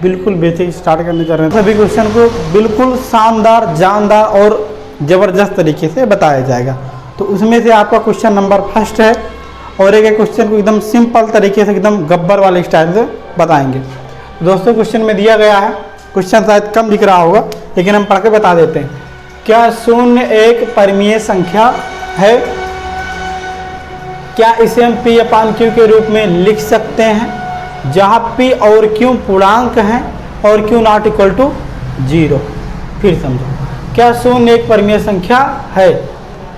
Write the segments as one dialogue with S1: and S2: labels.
S1: बिल्कुल basic start करने जा रहे हैं। सभी क्वेश्चन को बिल्कुल शानदार, जानदार और ज़बरदस्त तरीके से बताया जाएगा। तो उसमें से आपका क्वेश्चन नंबर फर्स्ट है और एक क्वेश्चन को एकदम सिंपल तरीके से, एकदम गब्बर वाले स्टाइल से बताएंगे। दोस्तों क्वेश्चन में दिया गया है, क्वेश्चन शायद कम दिख रहा होगा लेकिन हम पढ़ के बता देते हैं। क्या शून्य एक परिमेय संख्या है? क्या इसे हम P अपान Q के रूप में लिख सकते हैं जहाँ P और Q पूर्णांक हैं और Q नॉट इक्वल टू 0? फिर समझो, क्या शून्य एक परिमेय संख्या है?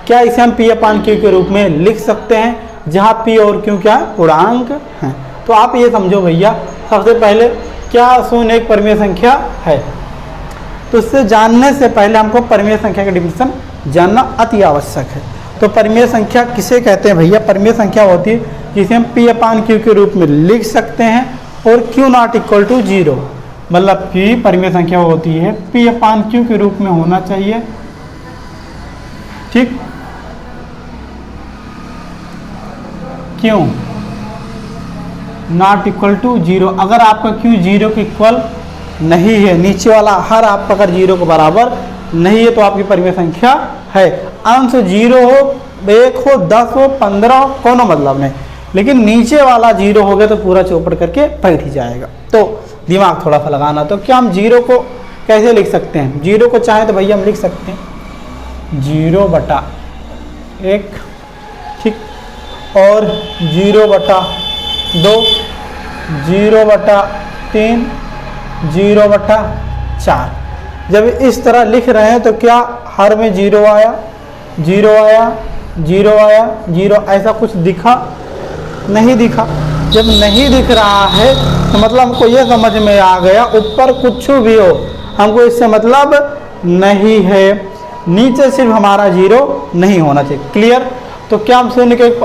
S1: क्या इसे हम P अपान Q के रूप में लिख सकते हैं जहाँ P और Q क्या पूर्णांक हैं? तो आप ये समझो भैया, सबसे पहले क्या शून्य एक परिमेय संख्या है? तो इससे जानने से पहले हमको परिमेय संख्या का डिफिनेशन जानना अति आवश्यक है। तो परिमेय संख्या किसे कहते हैं भैया? परिमेय संख्या होती है जिसे हम P अपान Q के रूप में लिख सकते हैं और Q नॉट इक्वल टू 0, मतलब कि परिमेय संख्या होती है P अपान Q के रूप में होना चाहिए, ठीक? क्यों नॉट इक्वल टू 0? अगर आपका Q 0 के इक्वल नहीं है, नीचे वाला हर आपका अगर 0 के बराबर नहीं है तो आपकी परिमेय संख्या है। अंश 0 हो, 1 हो, 10 हो, 15 हो, कोनो मतलब नहीं, लेकिन नीचे वाला 0 हो गया तो पूरा चौपट करके बैठ ही जाएगा। तो दिमाग थोड़ा सा लगाना। तो क्या हम 0 को कैसे लिख सकते हैं? 0 को चाहे तो भैया हम लिख सकते हैं 0/1, ठीक, और 0/2, 0/3, 0/4। जब इस तरह लिख रहे हैं तो क्या हर में 0 आया, 0 आया, 0 आया, 0 ऐसा कुछ दिखा? नहीं दिखा। जब नहीं दिख रहा है तो मतलब हमको ये समझ में आ गया ऊपर कुछ भी हो हमको इससे मतलब नहीं है, नीचे सिर्फ हमारा 0 नहीं होना चाहिए। क्लियर? तो क्या हम शून्य एक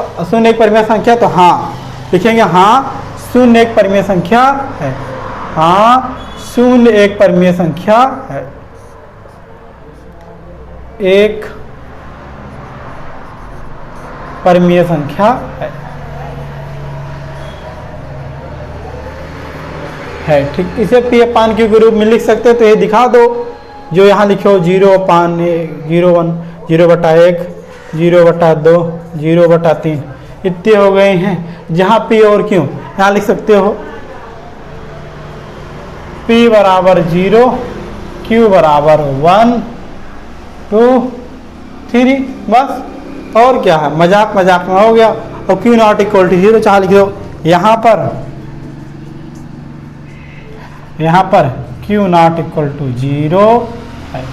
S1: परिमेय संख्या? तो हाँ लिखेंगे, हाँ शून्य एक परिमेय संख्या है, हाँ शून्य एक परिमेय संख्या है, एक परिमेय संख्या है, ठीक। इसे P अपान Q के रूप में लिख सकते हैं तो ये दिखा दो, जो यहाँ लिखो 0/1, 0/1, 0/2, 0/3 इतने हो गए हैं। जहाँ P और Q यहाँ लिख सकते हो P बराबर 0, Q बराबर 1, 2, 3, बस। और क्या है, मजाक मजाक में हो गया। और Q नॉट इक्वल टू 0 चाहे लिख दो यहाँ पर Q नॉट इक्वल टू 0 है,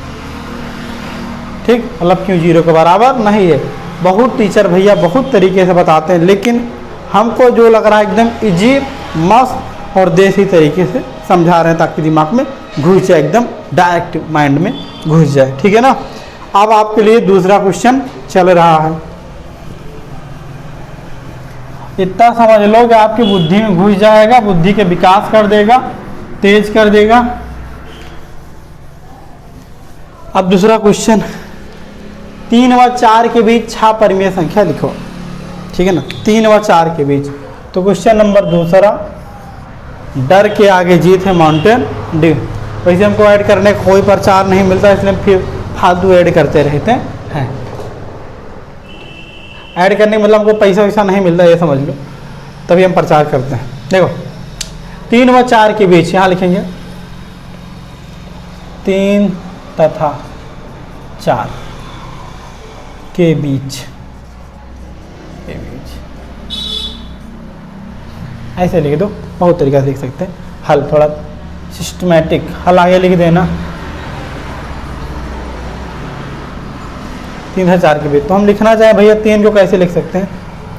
S1: ठीक, मतलब Q 0 के बराबर नहीं है। बहुत टीचर भैया बहुत तरीके से बताते हैं, लेकिन हमको जो लग रहा है एकदम इजी, मस्त और देसी तरीके से समझा रहे हैं ताकि दिमाग में घुस जाए, एकदम डायरेक्ट माइंड में घुस जाए, ठीक है ना। अब आपके लिए दूसरा क्वेश्चन चल रहा है। इतना समझ लो कि आपकी बुद्धि में घुस जाएगा, बुद्धि के विकास कर देगा, तेज कर देगा। अब दूसरा क्वेश्चन, 3 व 4 के बीच 6 परिमेय संख्या लिखो, ठीक है ना, 3 व 4 के बीच। तो क्वेश्चन नंबर दूसरा, डर के आगे जीत है माउंटेन ड्यू। वैसे हमको ऐड करने का कोई प्रचार नहीं मिलता, इसलिए फिर फालतू ऐड करते रहते हैं। ऐड करने का मतलब हमको पैसा वैसा नहीं मिलता, ये समझ लो, तभी हम प्रचार करते हैं। देखो 3 व 4 के बीच, यहाँ लिखेंगे 3 तथा 4 के बीच, ऐसे लिख दो। बहुत तरीका से लिख सकते हैं। हल थोड़ा सिस्टमैटिक हल आगे लिख देना। 3 तथा 4 के बीच, तो हम लिखना चाहें भैया 3 को कैसे लिख सकते हैं?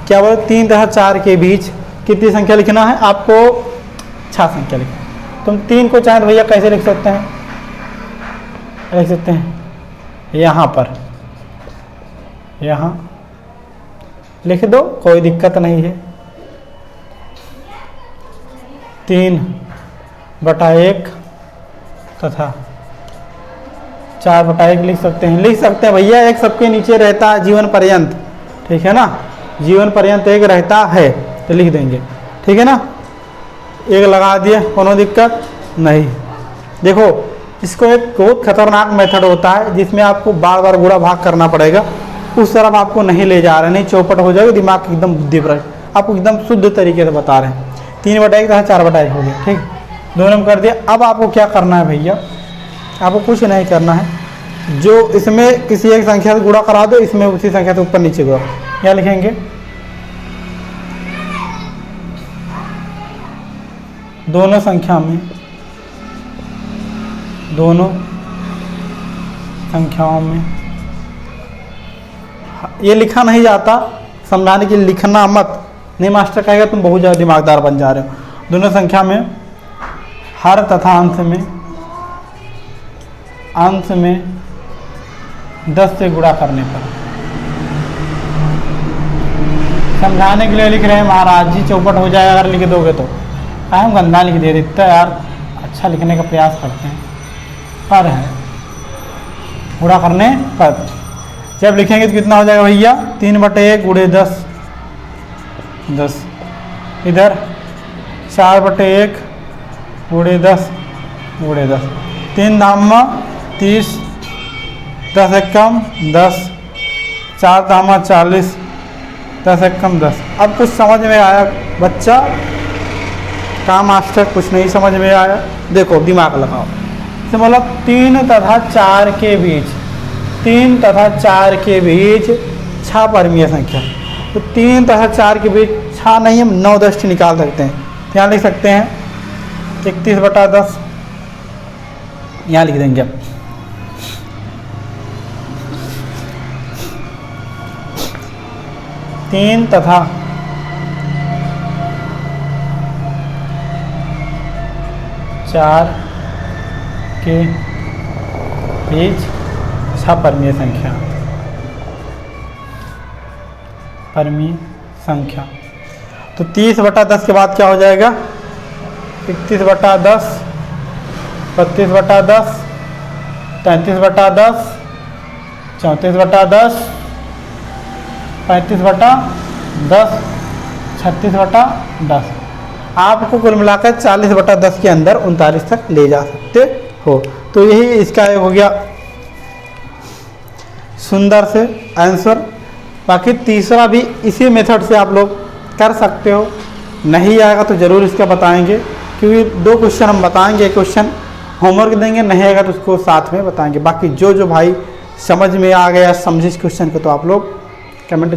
S1: क्या बोले, 3 तथा 4 के बीच कितनी संख्या लिखना है आपको? 6 संख्या लिखना। तुम 3 को चाहें भैया कैसे लिख सकते हैं? लिख सकते हैं यहाँ पर, यहाँ लिख दो, कोई दिक्कत नहीं है। 3/1 तथा 4/1 लिख सकते हैं। भैया, एक सबके नीचे रहता है जीवन पर्यंत, ठीक है ना, जीवन पर्यंत एक रहता है, तो लिख देंगे, ठीक है ना। एक लगा दिए, कोनो दिक्कत नहीं। देखो, इसको एक बहुत खतरनाक मेथड होता है जिसमें आपको बार बार गुणा भाग करना पड़ेगा, उस तरफ आपको नहीं ले जा रहे, नहीं चौपट हो जाएगा, दिमाग एकदम बुद्धि पर, आपको एकदम शुद्ध तरीके से बता रहे हैं। 3/1 तथा 4/1 हो गया, ठीक, दोनों में कर दिया। अब आपको क्या करना है भैया, आपको कुछ नहीं करना है, जो इसमें किसी एक संख्या से गुणा करा दो, इसमें उसी संख्या से ऊपर नीचे गुणा। क्या लिखेंगे, दोनों संख्याओं में ये लिखा नहीं जाता, समझाने के लिए लिखना मत, नहीं मास्टर कहेगा तुम बहुत ज़्यादा दिमागदार बन जा रहे हो। दोनों संख्या में हर तथा अंश में 10 से गुणा करने पर, समझाने के लिए लिख रहे हैं महाराज जी, चौपट हो जाए अगर लिख दोगे तो। हम गंदा लिख दे देते हैं यार, अच्छा लिखने का प्रयास करते हैं, पर है गुणा करने पर। जब लिखेंगे तो कितना हो जाएगा भैया, 3/1 गुणे 10, 10, इधर 4/1 गुणे 10 गुणे 10, 3 धामा 30, 10 एकम 10, 4 धामा 40, 10 एकम 10। अब कुछ समझ में आया बच्चा का मास्टर, कुछ नहीं समझ में आया, देखो दिमाग लगाओ। तो मतलब 3 तथा 4 के बीच, 3 तथा 4 के बीच 6 परमीय संख्या, तो 3 तथा 4 के बीच 6 नहीं, हम 9/10 निकाल सकते हैं। यहाँ लिख सकते हैं 31/10, यहाँ लिख देंगे अब 3 तथा 4 के बीच 6 परमीय संख्या, तो 30/10 के बाद क्या हो जाएगा, 31/10, 32/10, 33/10, 34/10, 35/10, 36/10। आपको कुल मिलाकर 40/10 के अंदर 39 तक ले जा सकते हो। तो यही इसका हो गया सुंदर से आंसर। बाकी तीसरा भी इसी मेथड से आप लोग कर सकते हो, नहीं आएगा तो ज़रूर इसका बताएंगे, क्योंकि 2 क्वेश्चन हम बताएंगे, एक क्वेश्चन होमवर्क देंगे, नहीं आएगा तो उसको साथ में बताएंगे। बाकी जो भाई समझ में आ गया, समझे इस क्वेश्चन को, तो आप लोग कमेंट